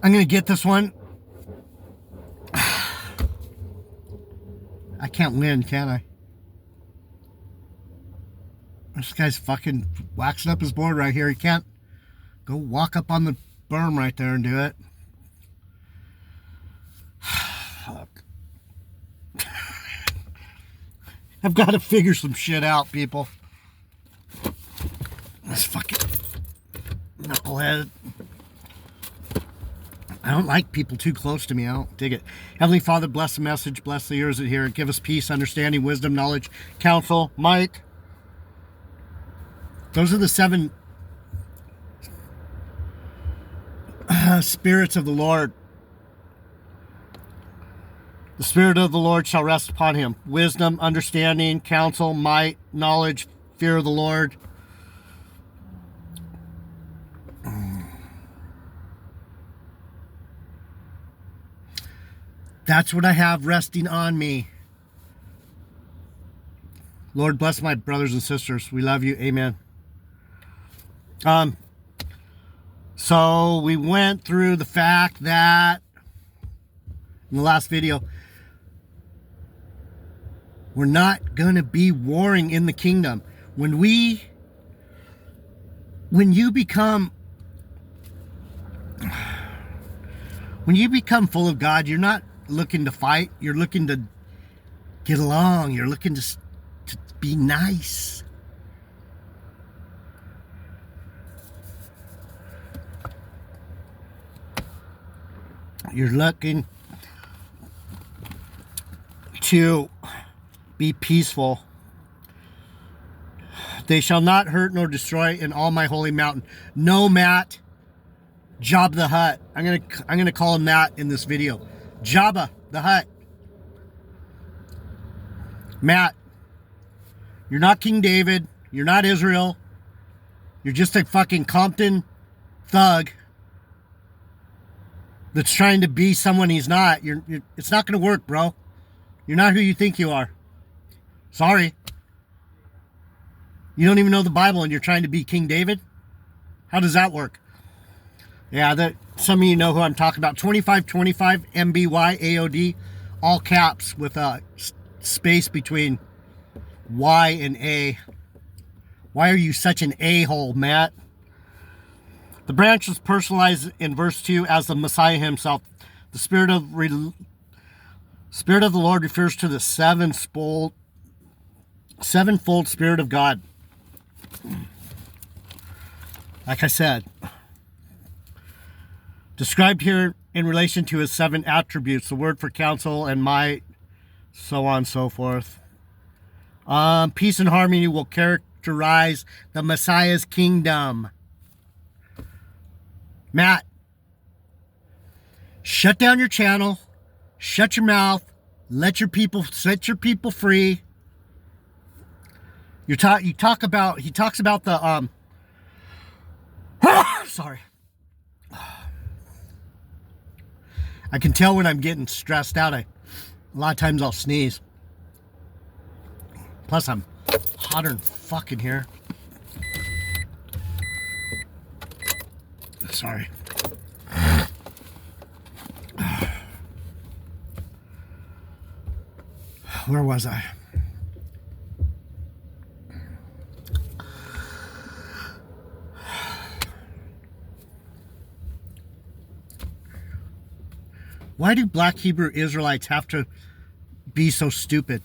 I'm going to get this one. I can't win, can I? This guy's fucking waxing up his board right here. He can't go walk up on the berm right there and do it. Fuck. I've got to figure some shit out, people. This fucking knucklehead. I don't like people too close to me. I don't dig it. Heavenly Father, bless the message, bless the ears that hear it. Give us peace, understanding, wisdom, knowledge, counsel, might. Those are the 7 spirits of the Lord. The Spirit of the Lord shall rest upon him. Wisdom, understanding, counsel, might, knowledge, fear of the Lord. That's what I have resting on me. Lord, bless my brothers and sisters. We love you. Amen. So we went through the fact that in the last video, we're not going to be warring in the kingdom. When you become full of God, you're not looking to fight. You're looking to get along. You're looking to be nice. You're looking to be peaceful. They shall not hurt nor destroy in all my holy mountain. No, Matt. Jabba the Hut. I'm gonna call him that in this video. Jabba the Hut. Matt, you're not King David. You're not Israel. You're just a fucking Compton thug that's trying to be someone he's not. It's not going to work, bro. You're not who you think you are. Sorry. You don't even know the Bible and you're trying to be King David? How does that work? Yeah, some of you know who I'm talking about. 2525 MBY AOD, all caps with a space between Y and A. Why are you such an a-hole, Matt? The branch was personalized in verse 2 as the Messiah himself. The Spirit of the Lord refers to the sevenfold Spirit of God. Like I said, described here in relation to his 7 attributes, the word for counsel and might, so on and so forth. Peace and harmony will characterize the Messiah's kingdom. Matt, shut down your channel, shut your mouth, set your people free. He talks about the sorry. I can tell when I'm getting stressed out. A lot of times I'll sneeze. Plus I'm hotter than fucking here. Sorry. Where was I? Why do black Hebrew Israelites have to be so stupid?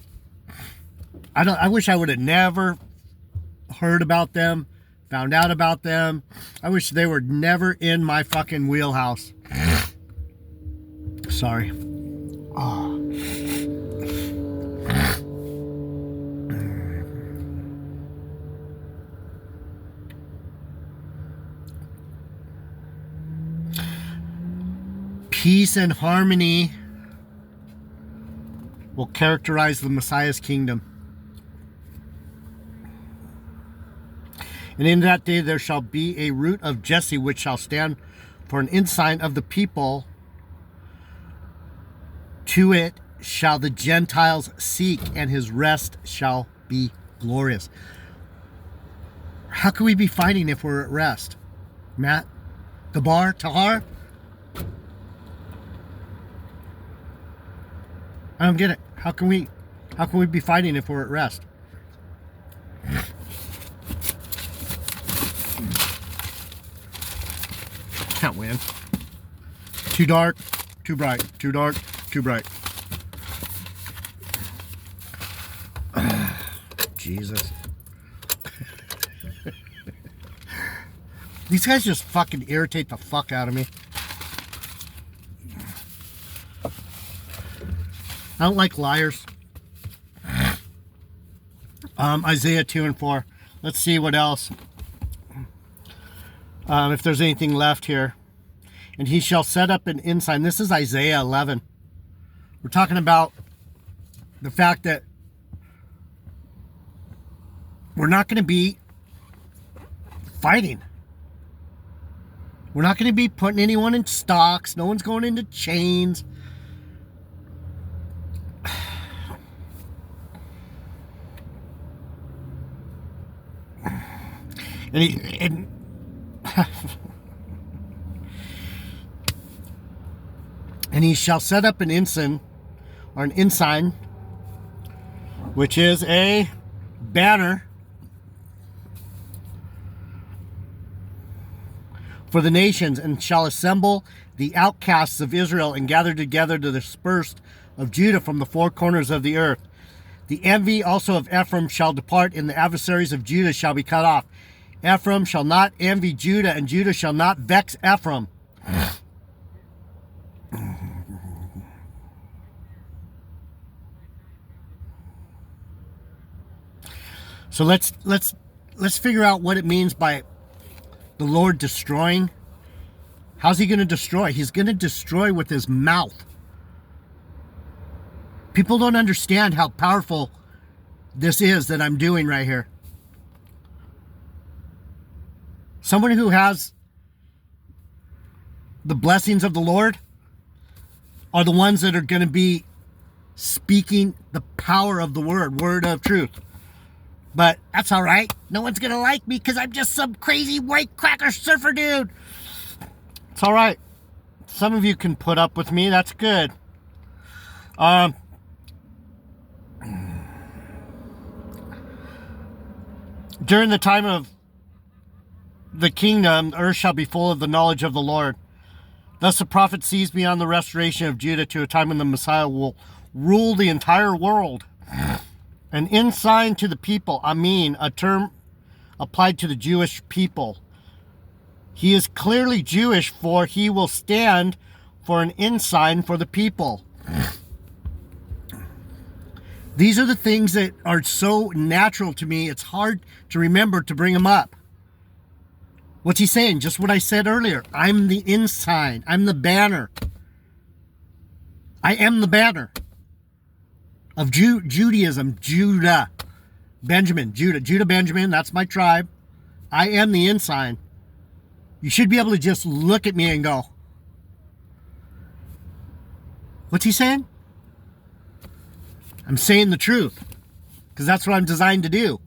I wish I would have never heard about them, found out about them. I wish they were never in my fucking wheelhouse. Sorry. Oh. Peace and harmony will characterize the Messiah's kingdom. And in that day there shall be a root of Jesse, which shall stand for an ensign of the people. To it shall the Gentiles seek, and his rest shall be glorious. How can we be fighting if we're at rest? Matt? Gabar? Tahar? I don't get it. How can we be fighting if we're at rest? Can't win. Too dark, too bright. Too dark, too bright. Jesus. These guys just fucking irritate the fuck out of me. I don't like liars. Isaiah 2 and 4. Let's see what else. If there's anything left here. And he shall set up an ensign. This is Isaiah 11. We're talking about the fact that we're not going to be fighting. We're not going to be putting anyone in stocks. No one's going into chains. And he shall set up an ensign, or an ensign, which is a banner for the nations, and shall assemble the outcasts of Israel and gather together the dispersed of Judah from the four corners of the earth. The envy also of Ephraim shall depart, and the adversaries of Judah shall be cut off. Ephraim shall not envy Judah, and Judah shall not vex Ephraim. So let's figure out what it means by the Lord destroying. How's he going to destroy? He's going to destroy with his mouth. People don't understand how powerful this is that I'm doing right here. Someone who has the blessings of the Lord are the ones that are going to be speaking the power of the word of truth. But that's all right. No one's going to like me because I'm just some crazy white cracker surfer dude. It's all right. Some of you can put up with me. That's good. During the time of the kingdom, the earth shall be full of the knowledge of the Lord. Thus the prophet sees beyond the restoration of Judah to a time when the Messiah will rule the entire world. An ensign to the people, Amin, a term applied to the Jewish people. He is clearly Jewish, for he will stand for an ensign for the people. These are the things that are so natural to me, it's hard to remember to bring them up. What's he saying? Just what I said earlier. I'm the ensign. I'm the banner. I am the banner of Judaism. Judah. Benjamin. Judah, Benjamin. That's my tribe. I am the ensign. You should be able to just look at me and go, what's he saying? I'm saying the truth. Because that's what I'm designed to do.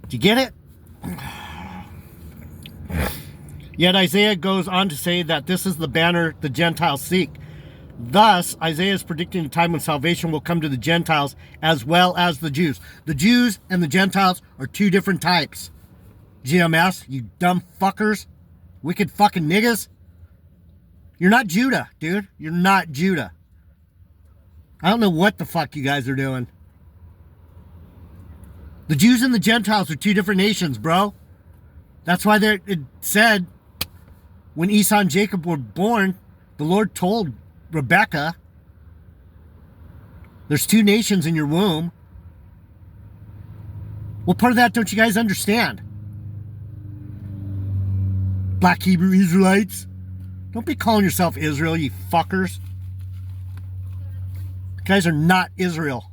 Do you get it? Yet Isaiah goes on to say that this is the banner the Gentiles seek. Thus, Isaiah is predicting a time when salvation will come to the Gentiles as well as the Jews. The Jews and the Gentiles are two different types. GMS, you dumb fuckers. Wicked fucking niggas. You're not Judah, dude. You're not Judah. I don't know what the fuck you guys are doing. The Jews and the Gentiles are two different nations, bro. That's why it said when Esau and Jacob were born, the Lord told Rebekah, there's two nations in your womb. What part of that don't you guys understand? Black Hebrew Israelites. Don't be calling yourself Israel, you fuckers. You guys are not Israel.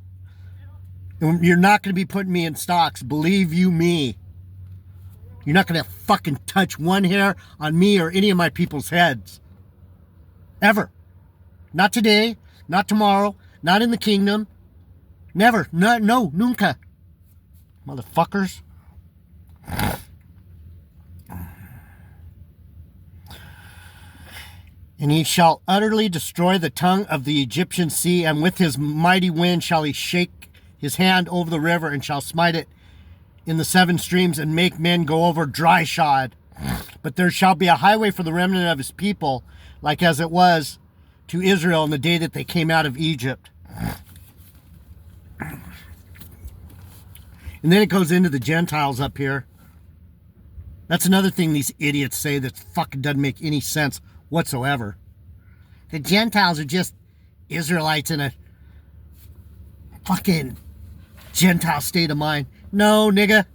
And you're not going to be putting me in stocks. Believe you me. You're not going to fucking touch one hair on me or any of my people's heads. Ever. Not today. Not tomorrow. Not in the kingdom. Never. No, nunca. Motherfuckers. And he shall utterly destroy the tongue of the Egyptian sea, and with his mighty wind shall he shake his hand over the river, and shall smite it in the 7 streams, and make men go over dry shod. But there shall be a highway for the remnant of his people, like as it was to Israel in the day that they came out of Egypt. And then it goes into the Gentiles up here. That's another thing these idiots say that fucking doesn't make any sense whatsoever. The Gentiles are just Israelites in a fucking Gentile state of mind. No, nigga.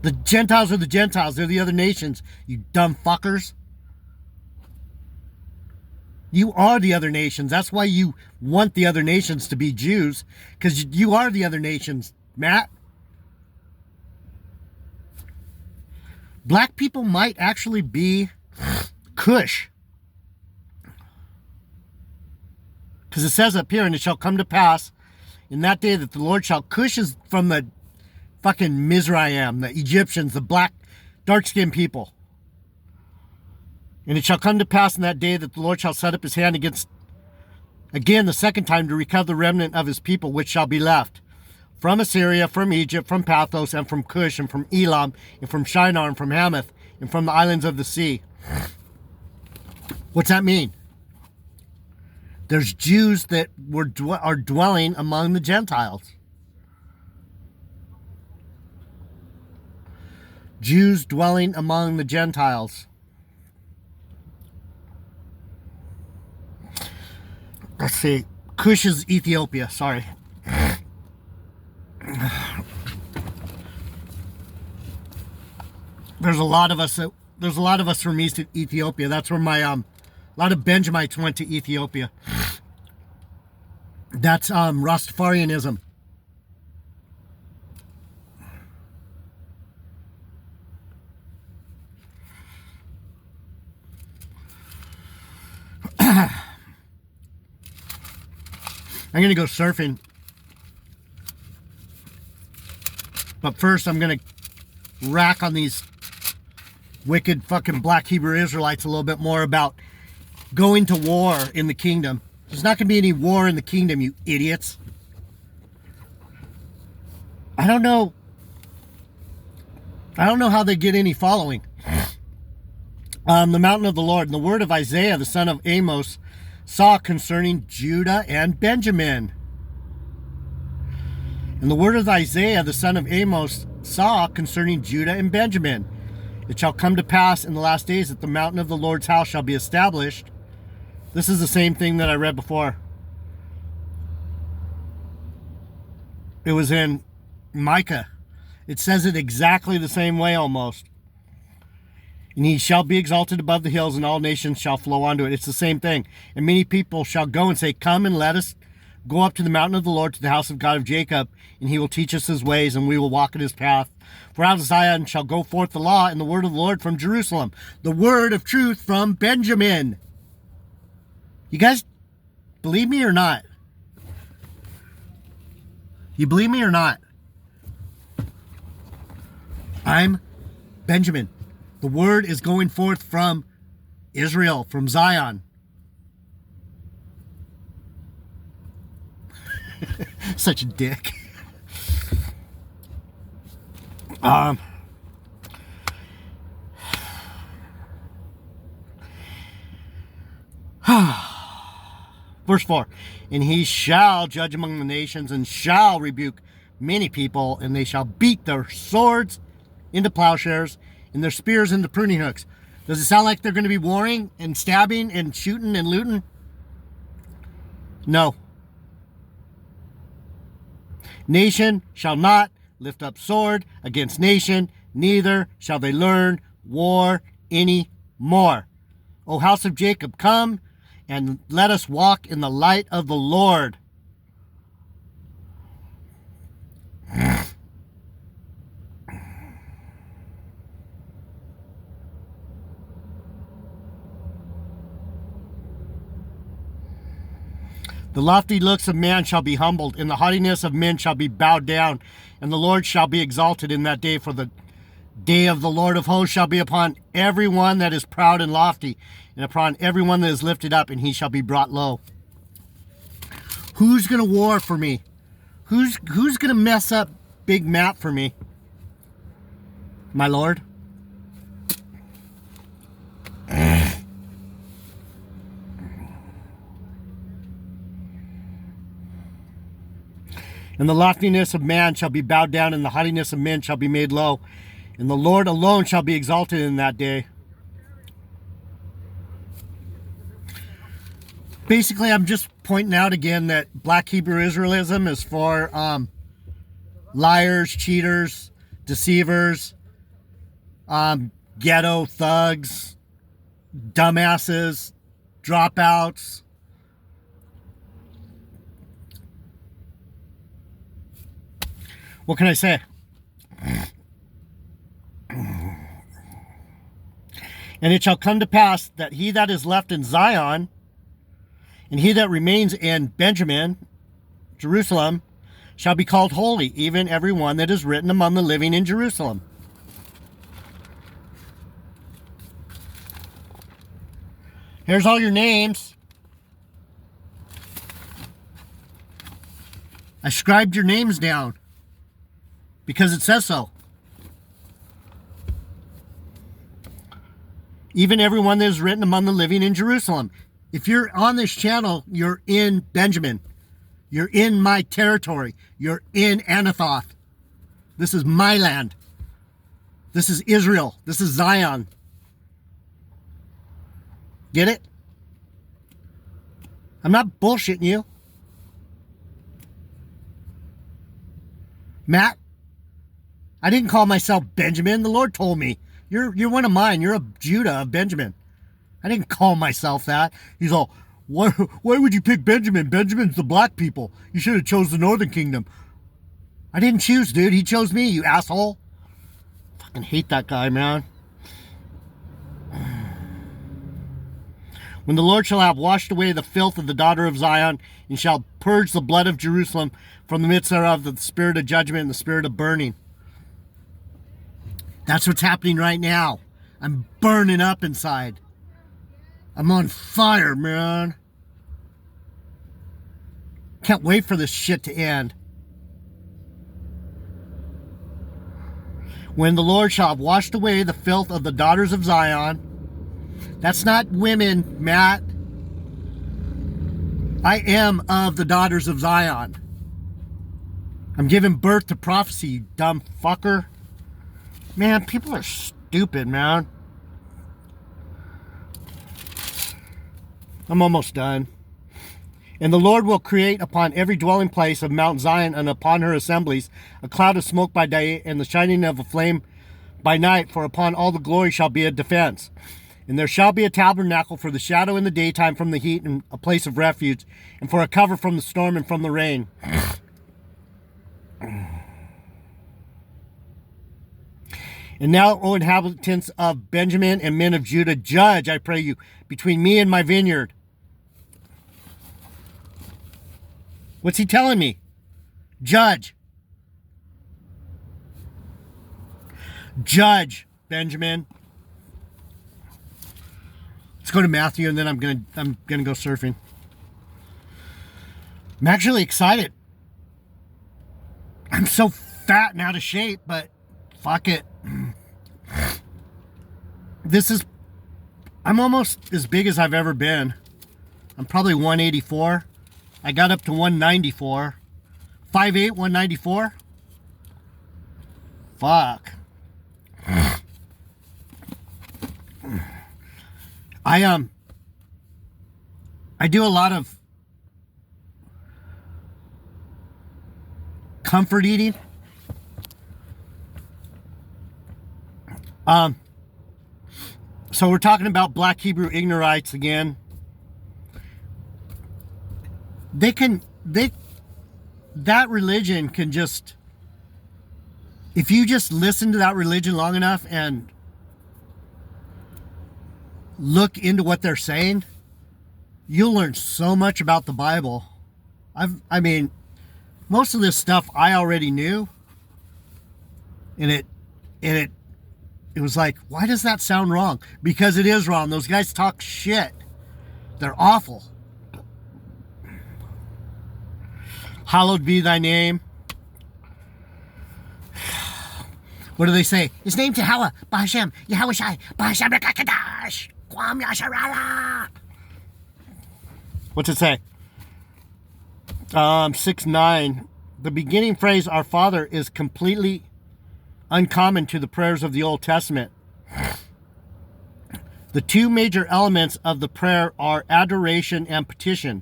The Gentiles are the Gentiles. They're the other nations, you dumb fuckers. You are the other nations. That's why you want the other nations to be Jews, because you are the other nations, Matt. Black people might actually be Cush. Because it says up here, and it shall come to pass in that day that the Lord shall, Cush is from the fucking Mizraim, the Egyptians, the black, dark-skinned people. And it shall come to pass in that day that the Lord shall set up his hand against, again the second time, to recover the remnant of his people, which shall be left. From Assyria, from Egypt, from Pathros, and from Cush, and from Elam, and from Shinar, and from Hamath, and from the islands of the sea. What's that mean? There's Jews that are dwelling among the Gentiles. Jews dwelling among the Gentiles. Let's see. Cush is Ethiopia. Sorry. There's a lot of us. There's a lot of us from East Ethiopia. That's where my a lot of Benjamites went to Ethiopia. That's Rastafarianism. I'm going to go surfing. But first, I'm going to rack on these wicked fucking black Hebrew Israelites a little bit more about going to war in the kingdom. There's not going to be any war in the kingdom, you idiots. I don't know how they get any following. The mountain of the Lord, and the word of Isaiah, the son of Amos, saw concerning Judah and Benjamin. And the word of Isaiah, the son of Amos, saw concerning Judah and Benjamin. It shall come to pass in the last days that the mountain of the Lord's house shall be established. This is the same thing that I read before. It was in Micah. It says it exactly the same way almost. And he shall be exalted above the hills, and all nations shall flow unto it. It's the same thing. And many people shall go and say, come and let us go up to the mountain of the Lord, to the house of God of Jacob, and he will teach us his ways, and we will walk in his path. For out of Zion shall go forth the law and the word of the Lord from Jerusalem, the word of truth from Benjamin. You guys believe me or not? You believe me or not? I'm Benjamin. The word is going forth from Israel, from Zion. Such a dick. Verse 4. And he shall judge among the nations, and shall rebuke many people, and they shall beat their swords into plowshares, and their spears into pruning hooks. Does it sound like they're going to be warring and stabbing and shooting and looting? No. Nation shall not lift up sword against nation, neither shall they learn war any more. O house of Jacob, come and let us walk in the light of the Lord. The lofty looks of man shall be humbled, and the haughtiness of men shall be bowed down, and the Lord shall be exalted in that day, for the Day of the Lord of hosts shall be upon every one that is proud and lofty, and upon every one that is lifted up, and he shall be brought low. Who's going to war for me? Who's going to mess up Big Matt for me? My Lord? And the loftiness of man shall be bowed down, and the haughtiness of men shall be made low. And the Lord alone shall be exalted in that day. Basically, I'm just pointing out again that Black Hebrew Israelism is for liars, cheaters, deceivers, ghetto thugs, dumbasses, dropouts. What can I say? And it shall come to pass that he that is left in Zion, and he that remains in Benjamin, Jerusalem, shall be called holy, even every one that is written among the living in Jerusalem. Here's all your names. I scribed your names down because it says so. Even everyone that is written among the living in Jerusalem. If you're on this channel, you're in Benjamin. You're in my territory. You're in Anathoth. This is my land. This is Israel. This is Zion. Get it? I'm not bullshitting you. Matt, I didn't call myself Benjamin. The Lord told me. You're one of mine. You're a Judah of Benjamin. I didn't call myself that. He's all, why would you pick Benjamin? Benjamin's the black people. You should have chose the Northern Kingdom. I didn't choose, dude. He chose me, you asshole. Fucking hate that guy, man. When the Lord shall have washed away the filth of the daughter of Zion, and shall purge the blood of Jerusalem from the midst thereof, the spirit of judgment and the spirit of burning. That's what's happening right now. I'm burning up inside. I'm on fire, man. Can't wait for this shit to end. When the Lord shall have washed away the filth of the daughters of Zion. That's not women, Matt. I am of the daughters of Zion. I'm giving birth to prophecy, you dumb fucker. Man, people are stupid, man. I'm almost done. And the Lord will create upon every dwelling place of Mount Zion and upon her assemblies a cloud of smoke by day and the shining of a flame by night, for upon all the glory shall be a defense. And there shall be a tabernacle for the shadow in the daytime from the heat, and a place of refuge, and for a cover from the storm and from the rain. And now, O inhabitants of Benjamin and men of Judah, judge, I pray you, between me and my vineyard. What's he telling me? Judge. Judge, Benjamin. Let's go to Matthew, and then I'm gonna go surfing. I'm actually excited. I'm so fat and out of shape, but fuck it. I'm almost as big as I've ever been. I'm probably 184. I got up to 194. 5'8", 194. Fuck. I do a lot of comfort eating. So we're talking about Black Hebrew Ignoranites again. That religion can just, if you just listen to that religion long enough and look into what they're saying, you'll learn so much about the Bible. I mean, most of this stuff I already knew, and it it was like, why does that sound wrong? Because it is wrong. Those guys talk shit. They're awful. Hallowed be thy name. What do they say? His name Jehovah, Bahashem, Yahweh Shai, Bahashem Rekakadash, Kwam Yasharala. What's it say? 6:9. The beginning phrase, our Father, is completely uncommon to the prayers of the Old Testament. The two major elements of the prayer are adoration and petition.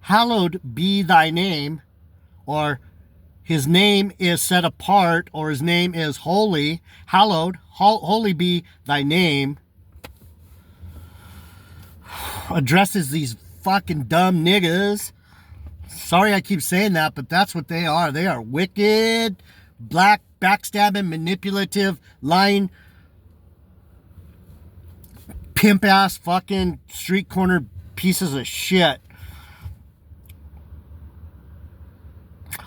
Hallowed be thy name, or his name is set apart, or his name is holy. Hallowed, holy be thy name, addresses these fucking dumb niggas. Sorry I keep saying that, but that's what they are. They are wicked, black, backstabbing, manipulative, lying, pimp-ass fucking street corner pieces of shit.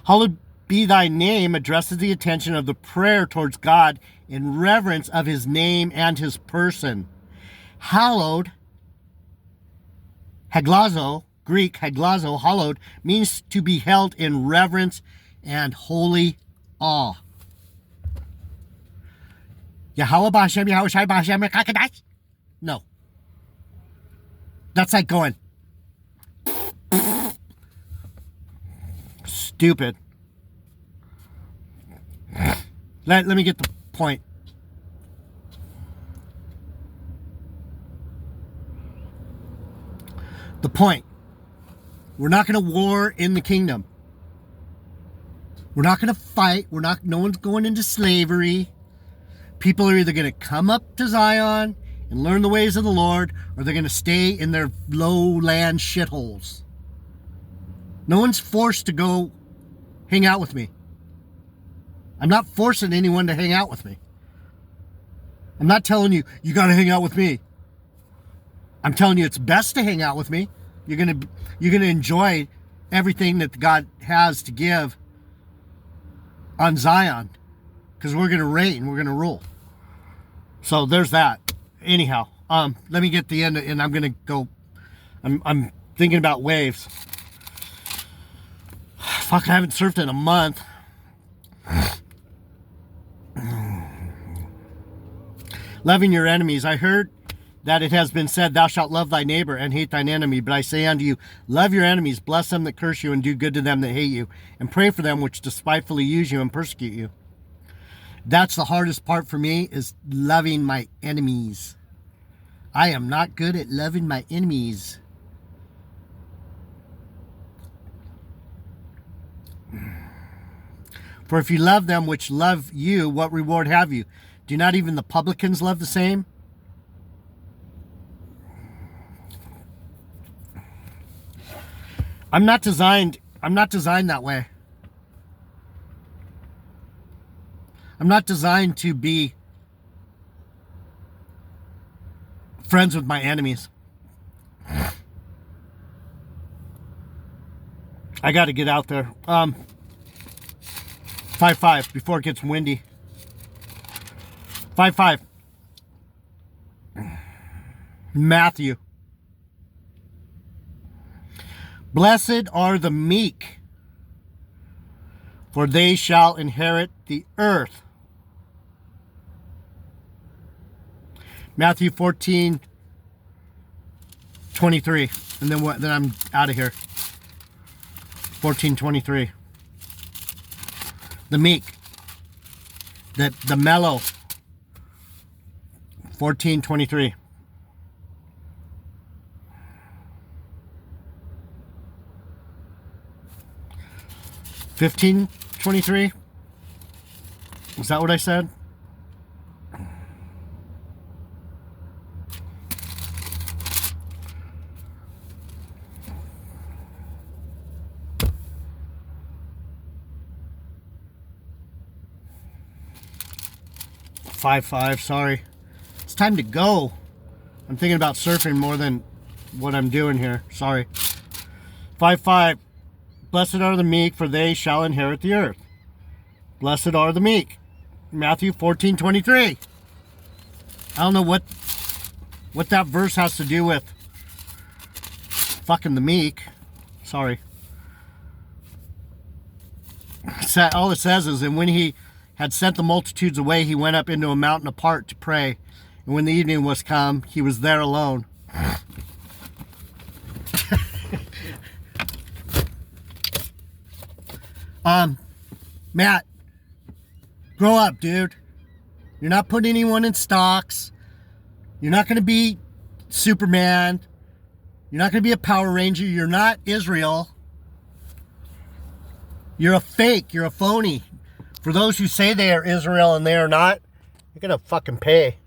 Hallowed be thy name addresses the attention of the prayer towards God in reverence of his name and his person. Hallowed, haglazo, Greek, haglazo, hallowed, means to be held in reverence and holy awe. Yahweh B'Hashem, Yahweh Shai B'Hashem, Rekakadash? No. That's like going, stupid. Let me get the point. The point. We're not going to war in the kingdom. We're not going to fight. No one's going into slavery. People are either going to come up to Zion and learn the ways of the Lord, or they're going to stay in their lowland shitholes. No one's forced to go hang out with me. I'm not forcing anyone to hang out with me. I'm not telling you, you got to hang out with me. I'm telling you it's best to hang out with me. You're going to enjoy everything that God has to give on Zion, because we're going to reign, we're going to rule. So there's that. Anyhow, let me get the end, and I'm going to go. I'm thinking about waves. Fuck, I haven't surfed in a month. Loving your enemies. I heard that it has been said, thou shalt love thy neighbor and hate thine enemy. But I say unto you, love your enemies, bless them that curse you, and do good to them that hate you, and pray for them which despitefully use you and persecute you. That's the hardest part for me, is loving my enemies. I am not good at loving my enemies. For if you love them which love you, what reward have you? Do not even the publicans love the same? I'm not designed that way. I'm not designed to be friends with my enemies. I got to get out there. 5-5 before it gets windy. 5-5. Matthew. Blessed are the meek, for they shall inherit the earth. Matthew 14:23. And then I'm out of here. 14:23. The meek. The mellow. 14:23. 15:23. Is that what I said? Five. Sorry. It's time to go. I'm thinking about surfing more than what I'm doing here. Sorry. 5:5. Blessed are the meek, for they shall inherit the earth. Blessed are the meek. Matthew 14:23. I don't know what that verse has to do with fucking the meek. Sorry. All it says is, and when he had sent the multitudes away, he went up into a mountain apart to pray. And when the evening was come, he was there alone. Matt, grow up, dude. You're not putting anyone in stocks. You're not going to be Superman. You're not going to be a Power Ranger. You're not Israel. You're a fake. You're a phony. For those who say they are Israel and they are not, you're going to fucking pay.